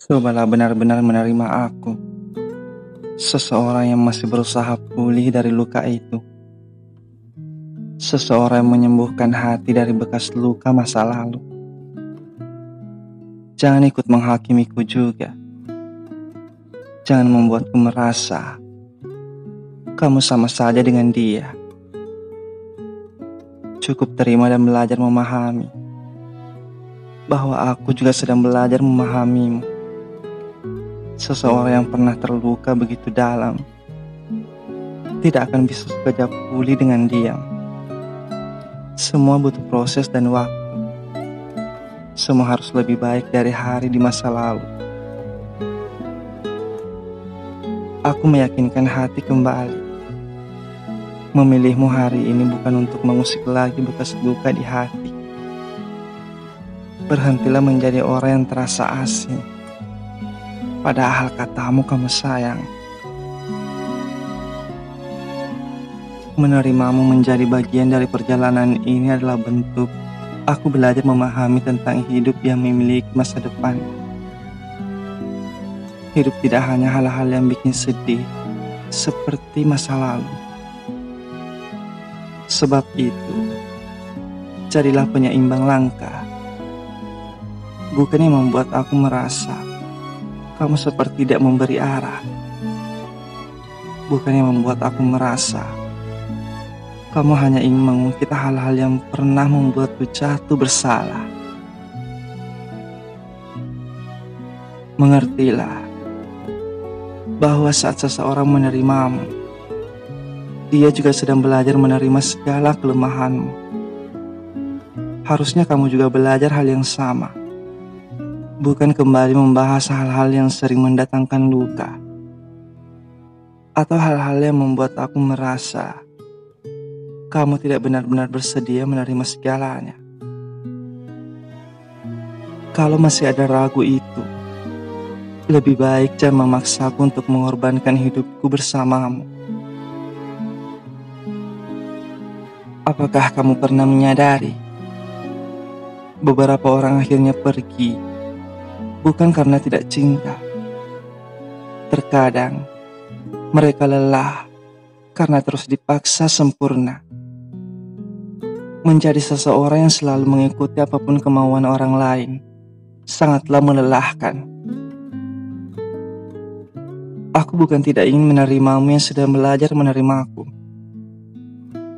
Cobalah benar-benar menerima aku, seseorang yang masih berusaha pulih dari luka itu, seseorang yang menyembuhkan hati dari bekas luka masa lalu. Jangan ikut menghakimiku juga, jangan membuatku merasa kamu sama saja dengan dia. Cukup terima dan belajar memahami bahwa aku juga sedang belajar memahamimu. Seseorang yang pernah terluka begitu dalam tidak akan bisa sekejap pulih dengan diam. Semua butuh proses dan waktu. Semua harus lebih baik dari hari di masa lalu. Aku meyakinkan hati kembali. Memilihmu hari ini bukan untuk mengusik lagi bekas luka di hati. Berhentilah menjadi orang yang terasa asing, padahal katamu kamu sayang. Menerimamu menjadi bagian dari perjalanan ini adalah bentuk aku belajar memahami tentang hidup yang memiliki masa depan. Hidup tidak hanya hal-hal yang bikin sedih, seperti masa lalu. Sebab itu, jadilah penyeimbang langkah. Bukan yang membuat aku merasa kamu seperti tidak memberi arah. Bukan yang membuat aku merasa kamu hanya ingin mengungkit hal-hal yang pernah membuatku jatuh bersalah. Mengertilah bahwa saat seseorang menerimamu, dia juga sedang belajar menerima segala kelemahanmu. Harusnya kamu juga belajar hal yang sama. Bukan kembali membahas hal-hal yang sering mendatangkan luka. Atau hal-hal yang membuat aku merasa kamu tidak benar-benar bersedia menerima segalanya. Kalau masih ada ragu itu, lebih baik jangan memaksaku untuk mengorbankan hidupku bersamamu. Apakah kamu pernah menyadari beberapa orang akhirnya pergi bukan karena tidak cinta? Terkadang mereka lelah karena terus dipaksa sempurna. Menjadi seseorang yang selalu mengikuti apapun kemauan orang lain sangatlah melelahkan. Aku bukan tidak ingin menerimamu yang sedang belajar menerimaku.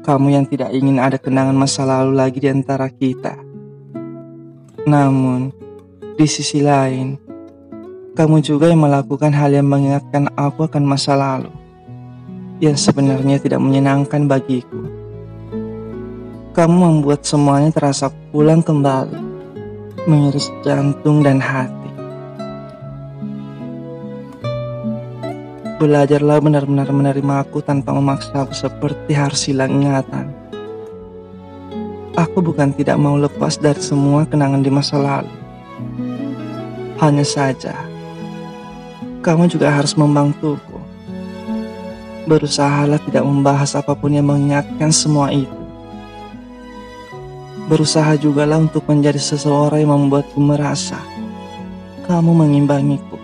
Kamu yang tidak ingin ada kenangan masa lalu lagi di antara kita. Namun, di sisi lain, kamu juga yang melakukan hal yang mengingatkan aku akan masa lalu yang sebenarnya tidak menyenangkan bagiku. Kamu membuat semuanya terasa pulang kembali, mengiris jantung dan hati. Belajarlah benar-benar menerima aku tanpa memaksa aku seperti harus hilang ingatan. Aku bukan tidak mau lepas dari semua kenangan di masa lalu. Hanya saja, kamu juga harus membantuku. Berusahalah tidak membahas apapun yang mengingatkan semua itu. Berusaha jugalah untuk menjadi seseorang yang membuatku merasa kamu mengimbangiku.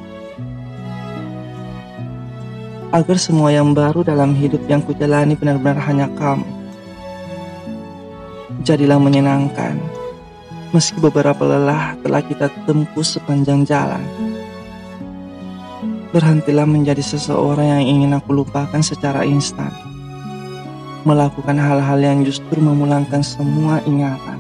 Agar semua yang baru dalam hidup yang kujalani benar-benar hanya kamu. Jadilah menyenangkan, meski beberapa lelah telah kita tempuh sepanjang jalan. Berhentilah menjadi seseorang yang ingin aku lupakan secara instan. Melakukan hal-hal yang justru memulangkan semua ingatan.